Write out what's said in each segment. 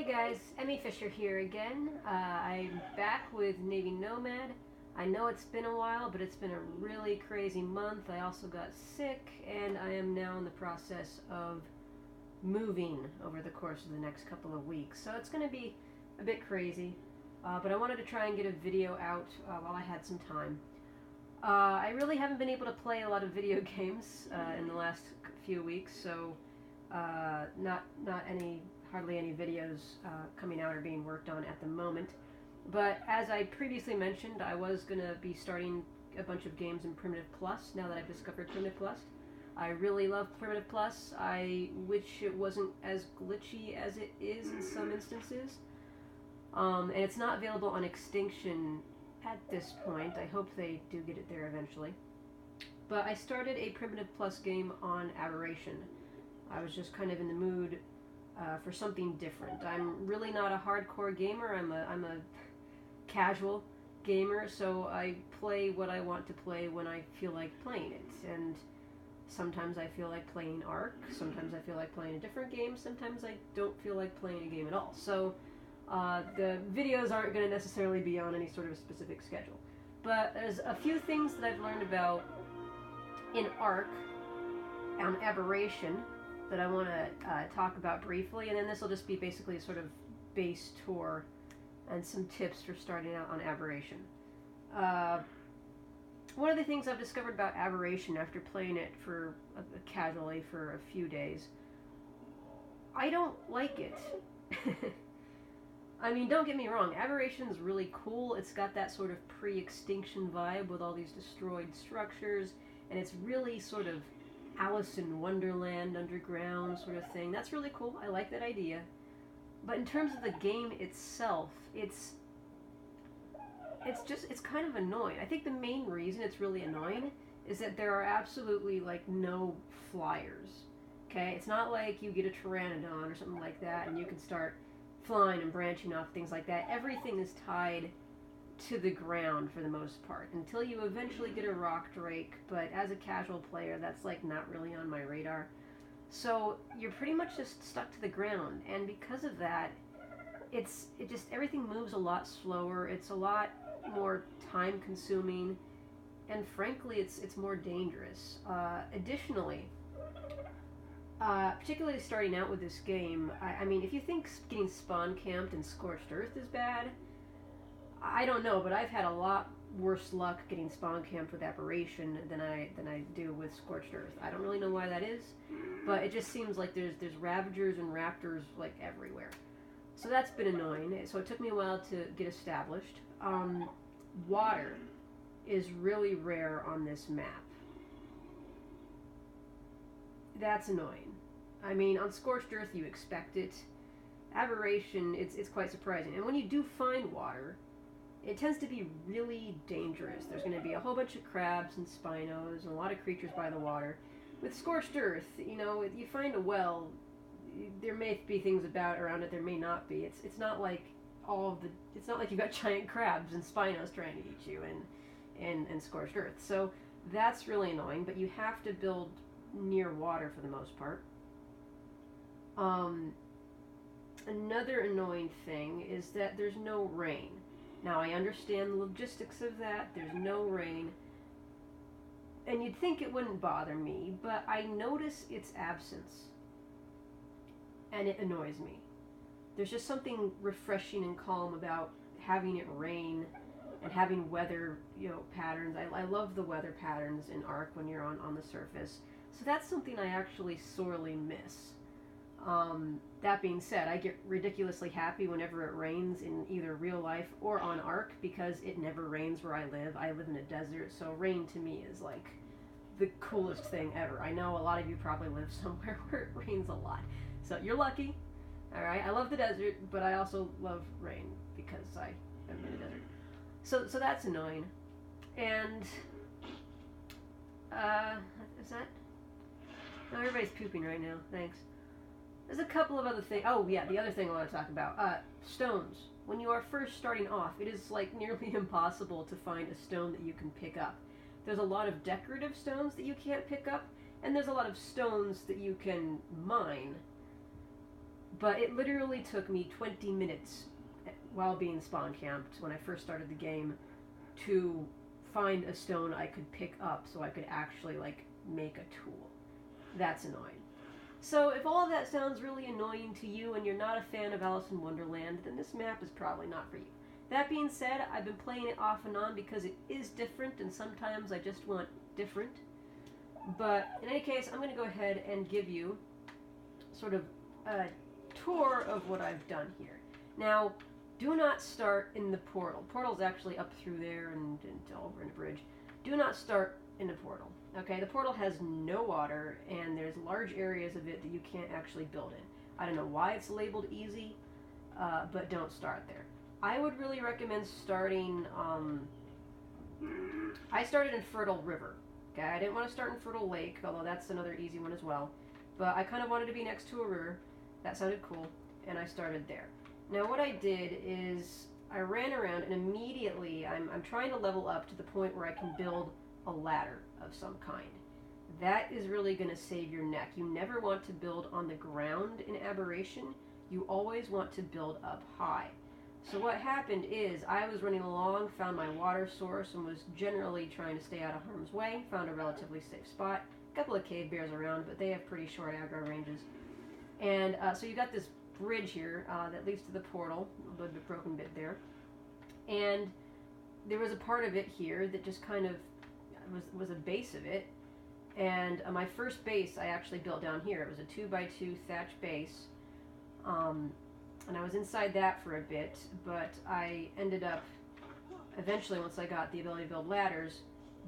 Hey guys, Emmy Fisher here again. I'm back with Navy Nomad. I know it's been a while, but it's been a really crazy month. I also got sick, and I am now in the process of moving over the course of the next couple of weeks. So it's going to be a bit crazy, but I wanted to try and get a video out while I had some time. I really haven't been able to play a lot of video games in the last few weeks, so hardly any videos coming out or being worked on at the moment. But as I previously mentioned, I was going to be starting a bunch of games in Primitive Plus now that I've discovered Primitive Plus. I really love Primitive Plus. I wish it wasn't as glitchy as it is in some instances. And it's not available on Extinction at this point. I hope they do get it there eventually. But I started a Primitive Plus game on Aberration. I was just kind of in the mood for something different. I'm really not a hardcore gamer. I'm a casual gamer, so I play what I want to play when I feel like playing it. And sometimes I feel like playing Ark, sometimes I feel like playing a different game, sometimes I don't feel like playing a game at all. So the videos aren't going to necessarily be on any sort of specific schedule. But there's a few things that I've learned about in Ark on Aberration that I want to talk about briefly, and then this will just be basically a sort of base tour and some tips for starting out on Aberration. One of the things I've discovered about Aberration after playing it for casually for a few days, I don't like it. I mean, don't get me wrong, Aberration's really cool. It's got that sort of pre-extinction vibe with all these destroyed structures, and it's really sort of Alice in Wonderland underground sort of thing. That's really cool. I like that idea. But in terms of the game itself, it's kind of annoying. I think the main reason it's really annoying is that there are absolutely like no flyers. Okay? It's not like you get a Pteranodon or something like that and you can start flying and branching off, things like that. Everything is tied to the ground for the most part until you eventually get a rock drake, but as a casual player that's like not really on my radar. So you're pretty much just stuck to the ground, and because of that everything moves a lot slower, it's a lot more time consuming, and frankly it's more dangerous. Additionally, particularly starting out with this game, I mean, if you think getting spawn camped in Scorched Earth is bad, I don't know, but I've had a lot worse luck getting spawn camped with Aberration than I do with Scorched Earth. I don't really know why that is, but it just seems like there's Ravagers and Raptors like everywhere. So that's been annoying. So it took me a while to get established. Water is really rare on this map. That's annoying. I mean, on Scorched Earth you expect it. Aberration, it's quite surprising. And when you do find water, it tends to be really dangerous. There's going to be a whole bunch of crabs and spinos and a lot of creatures by the water. With Scorched Earth, you know, if you find a well, there may be things around it, there may not be. It's not like it's not like you've got giant crabs and spinos trying to eat you in Scorched Earth. So that's really annoying, but you have to build near water for the most part. Another annoying thing is that there's no rain. Now, I understand the logistics of that. There's no rain. And you'd think it wouldn't bother me, but I notice its absence. And it annoys me. There's just something refreshing and calm about having it rain and having weather, patterns. I love the weather patterns in Ark when you're on the surface. So that's something I actually sorely miss. That being said, I get ridiculously happy whenever it rains in either real life or on Ark because it never rains where I live. I live in a desert, so rain to me is like the coolest thing ever. I know a lot of you probably live somewhere where it rains a lot, so you're lucky. Alright, I love the desert, but I also love rain because I am in a desert. So that's annoying. And, is that? No, everybody's pooping right now, thanks. There's a couple of other things. Oh, yeah, the other thing I want to talk about. Stones. When you are first starting off, it is like nearly impossible to find a stone that you can pick up. There's a lot of decorative stones that you can't pick up, and there's a lot of stones that you can mine. But it literally took me 20 minutes while being spawn camped when I first started the game to find a stone I could pick up so I could actually, like, make a tool. That's annoying. So if all of that sounds really annoying to you and you're not a fan of Alice in Wonderland, then this map is probably not for you. That being said, I've been playing it off and on because it is different, and sometimes I just want different. But in any case, I'm going to go ahead and give you sort of a tour of what I've done here. Now, do not start in the portal. Portal's actually up through there and over in the bridge. Do not start in the portal. Okay, the portal has no water, and there's large areas of it that you can't actually build in. I don't know why it's labeled easy, but don't start there. I would really recommend starting, I started in Fertile River. Okay, I didn't want to start in Fertile Lake, although that's another easy one as well. But I kind of wanted to be next to a river. That sounded cool, and I started there. Now what I did is I ran around, and immediately I'm trying to level up to the point where I can build a ladder of some kind. That is really going to save your neck. You never want to build on the ground in Aberration. You always want to build up high. So what happened is I was running along, found my water source, and was generally trying to stay out of harm's way. Found a relatively safe spot. A couple of cave bears around, but they have pretty short aggro ranges. And so you got this bridge here that leads to the portal, a little bit broken bit there. And there was a part of it here that just kind of was a base of it. And my first base I actually built down here. It was a 2x2 thatch base. And I was inside that for a bit, but I ended up, eventually once I got the ability to build ladders,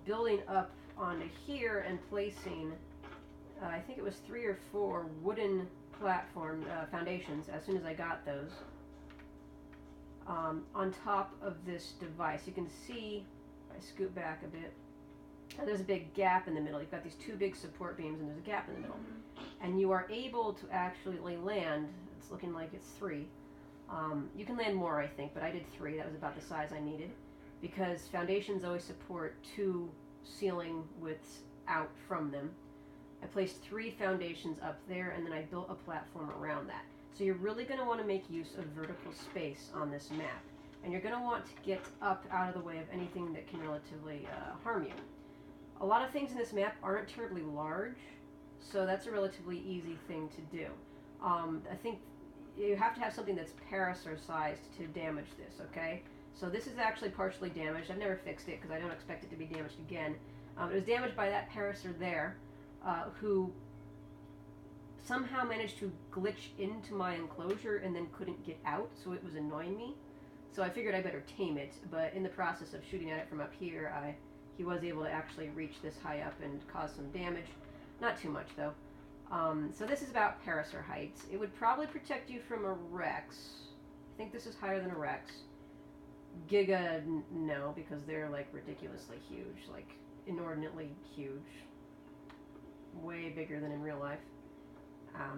building up onto here and placing, I think it was 3 or 4 wooden platform foundations as soon as I got those, on top of this device. You can see, if I scoot back a bit, there's a big gap in the middle. You've got these 2 big support beams and there's a gap in the middle. And you are able to actually land, it's looking like it's 3. You can land more, I think, but I did 3. That was about the size I needed, because foundations always support 2 ceiling widths out from them. I placed 3 foundations up there, and then I built a platform around that. So you're really going to want to make use of vertical space on this map. And you're going to want to get up out of the way of anything that can relatively harm you. A lot of things in this map aren't terribly large, so that's a relatively easy thing to do. I think you have to have something that's parasaur sized to damage this, okay? So this is actually partially damaged. I've never fixed it because I don't expect it to be damaged again. It was damaged by that parasaur there, who somehow managed to glitch into my enclosure and then couldn't get out, so it was annoying me. So I figured I better tame it, but in the process of shooting at it from up here, he was able to actually reach this high up and cause some damage. Not too much, though. So this is about parasaur heights. It would probably protect you from a Rex. I think this is higher than a Rex. Giga, no, because they're, like, ridiculously huge. Like, inordinately huge. Way bigger than in real life.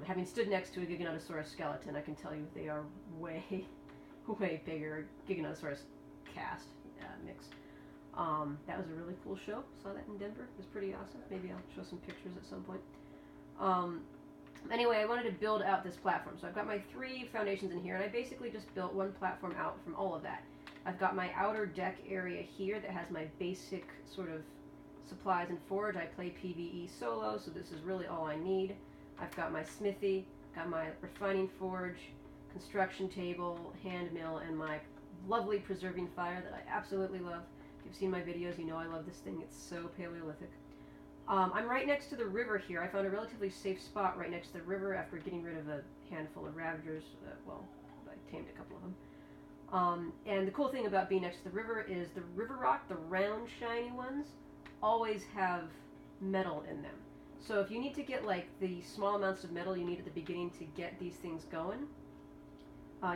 Having stood next to a Giganotosaurus skeleton, I can tell you they are way, way bigger. Giganotosaurus cast mix. That was a really cool show. Saw that in Denver. It was pretty awesome. Maybe I'll show some pictures at some point. Anyway, I wanted to build out this platform. So I've got my 3 foundations in here, and I basically just built one platform out from all of that. I've got my outer deck area here that has my basic sort of supplies and forge. I play PvE solo, so this is really all I need. I've got my smithy, got my refining forge, construction table, hand mill, and my lovely preserving fire that I absolutely love. If you've seen my videos, you know I love this thing. It's so Paleolithic. I'm right next to the river here. I found a relatively safe spot right next to the river after getting rid of a handful of ravagers. Well, I tamed a couple of them. And the cool thing about being next to the river is the river rock, the round shiny ones, always have metal in them. So if you need to get like the small amounts of metal you need at the beginning to get these things going,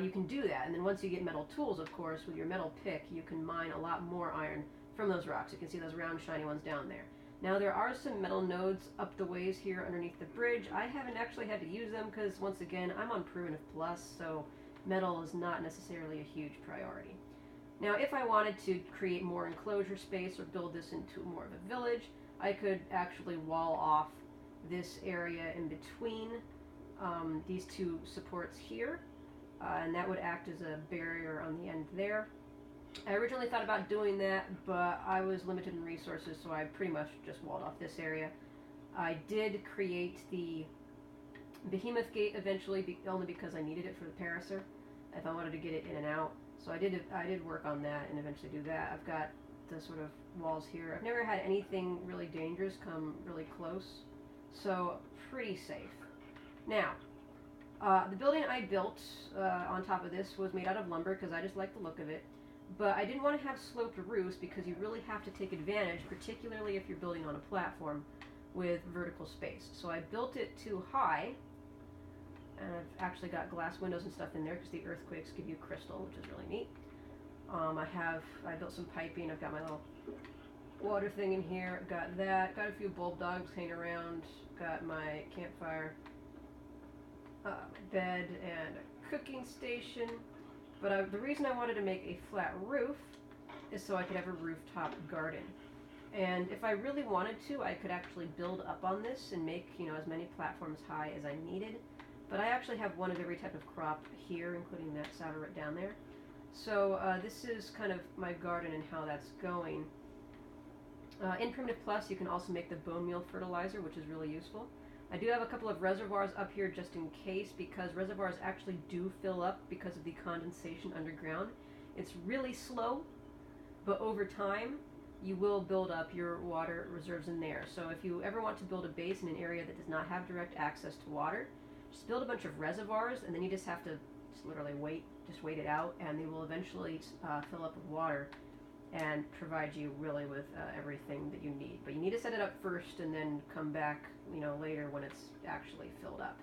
you can do that. And then once you get metal tools, of course, with your metal pick, you can mine a lot more iron from those rocks. You can see those round shiny ones down there. Now there are some metal nodes up the ways here underneath the bridge. I haven't actually had to use them because, once again, I'm on Primitive Plus, so metal is not necessarily a huge priority. Now if I wanted to create more enclosure space or build this into more of a village, I could actually wall off this area in between these two supports here, and that would act as a barrier on the end there. I originally thought about doing that, but I was limited in resources, so I pretty much just walled off this area. I did create the Behemoth Gate eventually, only because I needed it for the Parasaur, if I wanted to get it in and out. So I did work on that and eventually do that. I've got the sort of walls here. I've never had anything really dangerous come really close, so pretty safe. Now, the building I built on top of this was made out of lumber because I just like the look of it. But I didn't want to have sloped roofs because you really have to take advantage, particularly if you're building on a platform with vertical space. So I built it too high, and I've actually got glass windows and stuff in there because the earthquakes give you crystal, which is really neat. I built some piping. I've got my little water thing in here. I've got that. Got a few bulb dogs hanging around. Got my campfire, my bed, and a cooking station. But the reason I wanted to make a flat roof is so I could have a rooftop garden. And if I really wanted to, I could actually build up on this and make, as many platforms high as I needed. But I actually have one of every type of crop here, including that sour root down there. So this is kind of my garden and how that's going. In Primitive Plus, you can also make the bone meal fertilizer, which is really useful. I do have a couple of reservoirs up here just in case, because reservoirs actually do fill up because of the condensation underground. It's really slow, but over time you will build up your water reserves in there. So if you ever want to build a base in an area that does not have direct access to water, just build a bunch of reservoirs, and then you just have to literally wait it out, and they will eventually fill up with water and provide you really with everything that you need. But you need to set it up first and then come back, later when it's actually filled up.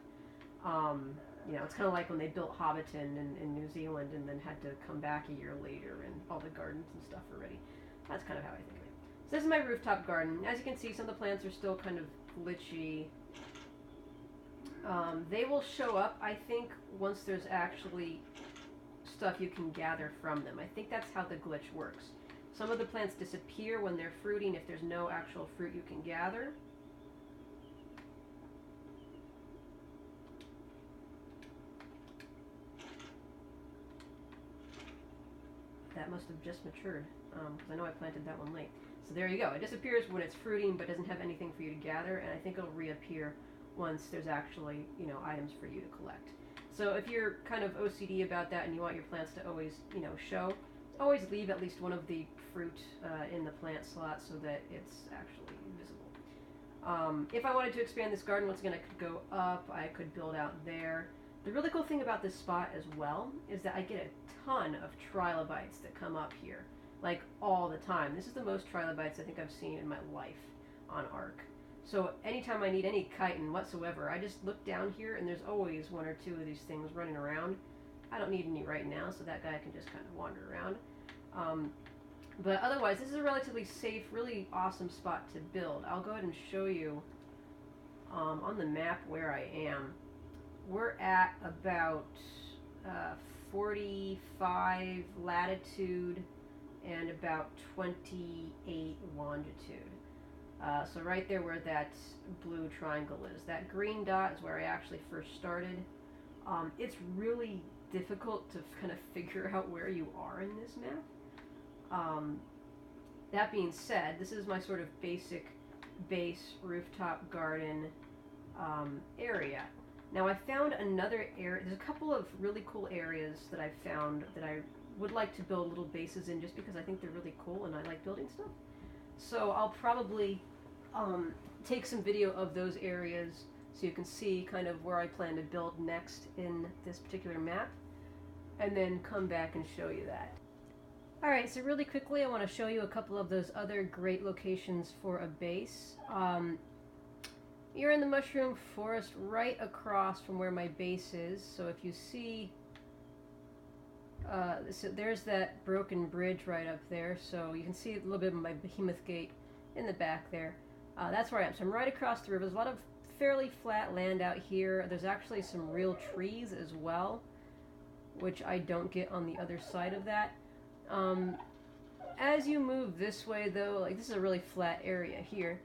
It's kind of like when they built Hobbiton in New Zealand and then had to come back a year later and all the gardens and stuff were ready. That's kind of how I think of it. So this is my rooftop garden. As you can see, some of the plants are still kind of glitchy. They will show up, I think, once there's actually stuff you can gather from them. I think that's how the glitch works. Some of the plants disappear when they're fruiting if there's no actual fruit you can gather. That must have just matured, because I know I planted that one late. So there you go. It disappears when it's fruiting, but doesn't have anything for you to gather, and I think it'll reappear once there's actually, items for you to collect. So if you're kind of OCD about that and you want your plants to always, show, always leave at least one of the fruit in the plant slot so that it's actually visible. If I wanted to expand this garden, once again, I could go up, I could build out there. The really cool thing about this spot as well is that I get a ton of trilobites that come up here, like all the time. This is the most trilobites I think I've seen in my life on Ark. So anytime I need any chitin whatsoever, I just look down here and there's always one or two of these things running around. I don't need any right now, so that guy can just kind of wander around. But otherwise, this is a relatively safe, really awesome spot to build. I'll go ahead and show you on the map where I am. We're at about 45 latitude and about 28 longitude. So right there where that blue triangle is. That green dot is where I actually first started. It's really difficult to kind of figure out where you are in this map. That being said, this is my sort of basic base rooftop garden area. Now I found another area, there's a couple of really cool areas that I've found that I would like to build little bases in just because I think they're really cool and I like building stuff. So I'll probably take some video of those areas so you can see kind of where I plan to build next in this particular map, and then come back and show you that. Alright, so really quickly I want to show you a couple of those other great locations for a base. You're in the mushroom forest right across from where my base is, so if you see so there's that broken bridge right up there, so you can see a little bit of my Behemoth Gate in the back there. That's where I am. So I'm right across the river. There's a lot of fairly flat land out here. There's actually some real trees as well, which I don't get on the other side of that. As you move this way, though, like this is a really flat area here,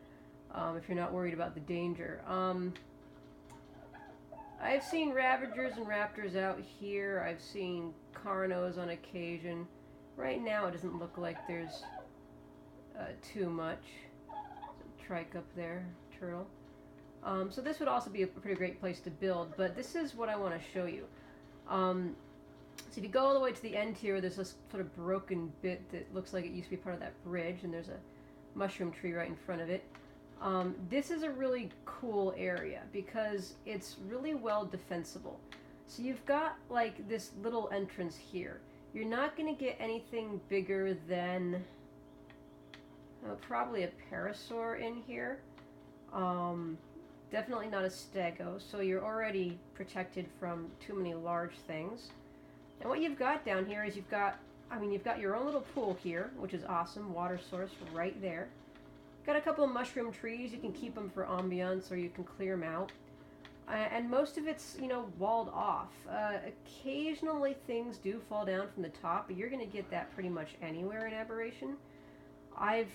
if you're not worried about the danger. I've seen Ravagers and Raptors out here. I've seen Carnos on occasion. Right now it doesn't look like there's too much. Trike up there, turtle. So this would also be a pretty great place to build, but this is what I want to show you. So if you go all the way to the end here, there's this sort of broken bit that looks like it used to be part of that bridge, and there's a mushroom tree right in front of it. This is a really cool area because it's really well defensible. So you've got like this little entrance here. You're not going to get anything bigger than probably a parasaur in here. Definitely not a stego, so you're already protected from too many large things. And what you've got down here is you've got your own little pool here, which is awesome, water source right there. Got a couple of mushroom trees, you can keep them for ambiance or you can clear them out. And most of it's, walled off. Occasionally things do fall down from the top, but you're going to get that pretty much anywhere in Aberration. I've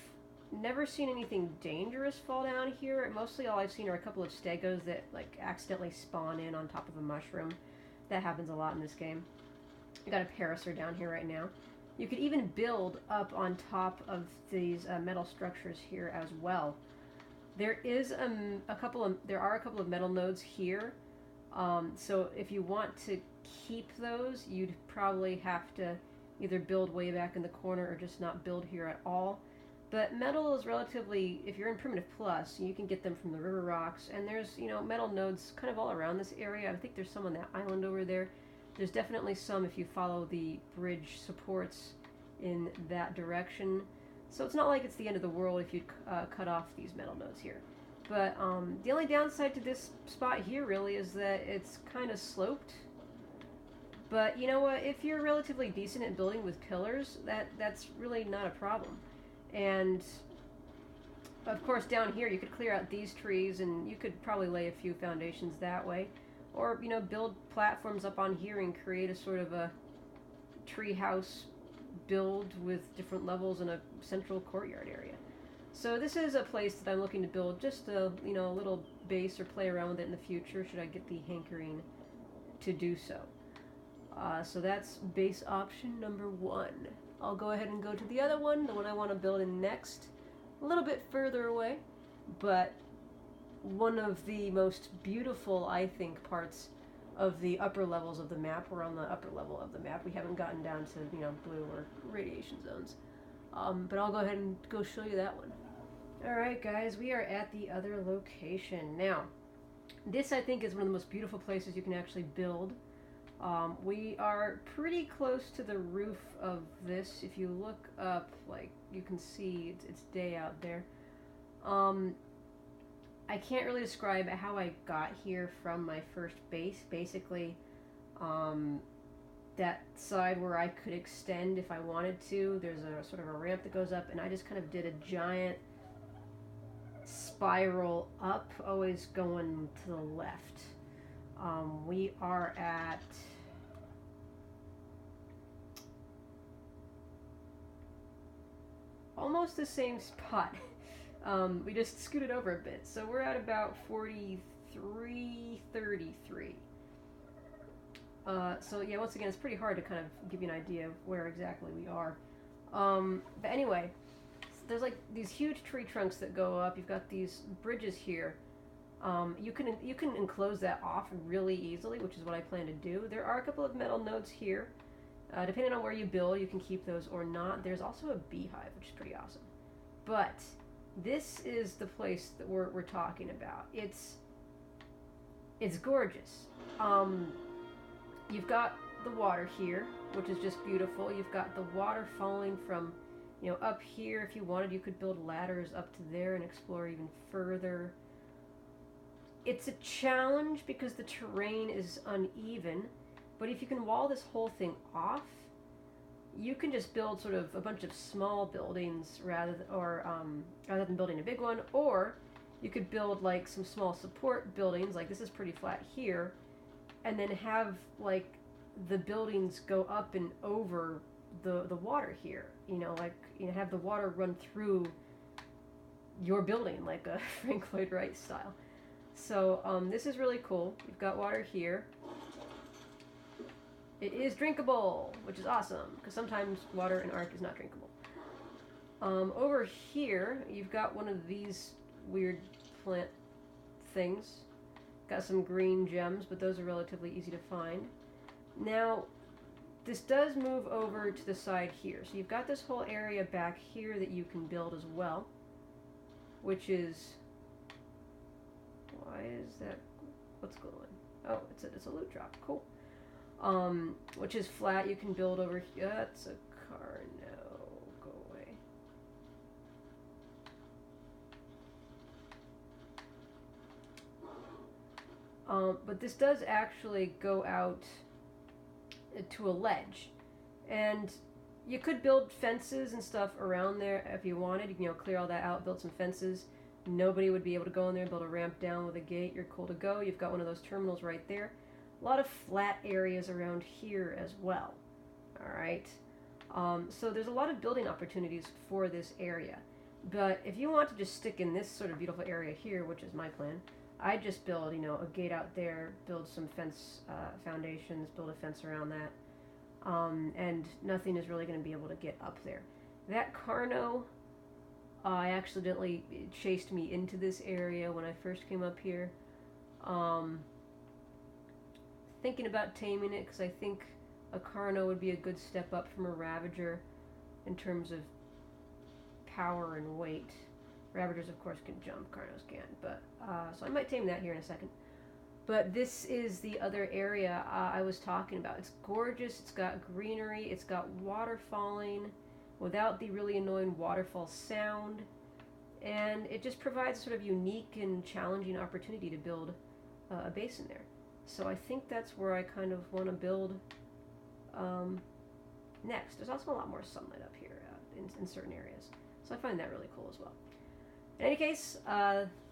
never seen anything dangerous fall down here. Mostly all I've seen are a couple of stegos that like accidentally spawn in on top of a mushroom. That happens a lot in this game. I got a parasaur down here right now. You could even build up on top of these metal structures here as well. There are a couple of metal nodes here. So if you want to keep those, you'd probably have to either build way back in the corner or just not build here at all. But metal is relatively, if you're in Primitive Plus, you can get them from the river rocks, and there's, metal nodes kind of all around this area. I think there's some on that island over there. There's definitely some if you follow the bridge supports in that direction. So it's not like it's the end of the world if you cut off these metal nodes here. But the only downside to this spot here really is that it's kind of sloped. But you know what? If you're relatively decent at building with pillars, that's really not a problem. And of course down here you could clear out these trees and you could probably lay a few foundations that way. Or, build platforms up on here and create a sort of a tree house build with different levels in a central courtyard area. So this is a place that I'm looking to build just a, little base or play around with it in the future should I get the hankering to do so. So that's base option number 1. I'll go ahead and go to the other one, the one I want to build in next, a little bit further away, but one of the most beautiful, I think, parts of the upper levels of the map. We're on the upper level of the map. We haven't gotten down to, blue or radiation zones. But I'll go ahead and go show you that one. Alright guys, we are at the other location. Now, this I think is one of the most beautiful places you can actually build. We are pretty close to the roof of this. If you look up, like, you can see it's day out there. I can't really describe how I got here from my first base. Basically, that side where I could extend if I wanted to, there's a sort of a ramp that goes up, and I just kind of did a giant spiral up, always going to the left. We are at almost the same spot. We just scooted over a bit, so we're at about 4333. So yeah, once again, it's pretty hard to kind of give you an idea of where exactly we are. But anyway, there's like these huge tree trunks that go up. You've got these bridges here. You can enclose that off really easily, which is what I plan to do. There are a couple of metal nodes here. Depending on where you build, you can keep those or not. There's also a beehive, which is pretty awesome. But this is the place that we're talking about. It's gorgeous. You've got the water here, which is just beautiful. You've got the water falling from, up here. If you wanted, you could build ladders up to there and explore even further. It's a challenge because the terrain is uneven, but if you can wall this whole thing off, you can just build sort of a bunch of small buildings rather than building a big one, or you could build like some small support buildings, like this is pretty flat here, and then have like the buildings go up and over the water here, have the water run through your building like a Frank Lloyd Wright style. So this is really cool. You've got water here. It is drinkable, which is awesome, because sometimes water in Ark is not drinkable. Over here, you've got one of these weird plant things. Got some green gems, but those are relatively easy to find. Now, this does move over to the side here. So you've got this whole area back here that you can build as well, which is... Why is that... What's going on? Oh, it's a loot drop. Cool. Which is flat. You can build over here. That's a car. No, go away. But this does actually go out to a ledge, and you could build fences and stuff around there if you wanted. You know, clear all that out, build some fences. Nobody would be able to go in there. Build a ramp down with a gate. You're cool to go. You've got one of those terminals right there. A lot of flat areas around here as well. Alright, so there's a lot of building opportunities for this area. But if you want to just stick in this sort of beautiful area here, which is my plan, I just build, you know, a gate out there, build some fence foundations, build a fence around that, and nothing is really going to be able to get up there. That Carno accidentally chased me into this area when I first came up here. Thinking about taming it, because I think a Carno would be a good step up from a Ravager in terms of power and weight. Ravagers, of course, can jump, Carnos can't, but so I might tame that here in a second. But this is the other area I was talking about. It's gorgeous, it's got greenery, it's got water falling without the really annoying waterfall sound, and it just provides a sort of unique and challenging opportunity to build a base in there. So I think that's where I kind of want to build next. There's also a lot more sunlight up here in certain areas, so I find that really cool as well. In any case,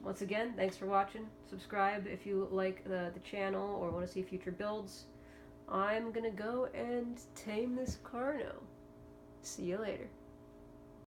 once again, thanks for watching. Subscribe if you like the channel or want to see future builds. I'm gonna go and tame this Carno. See you later.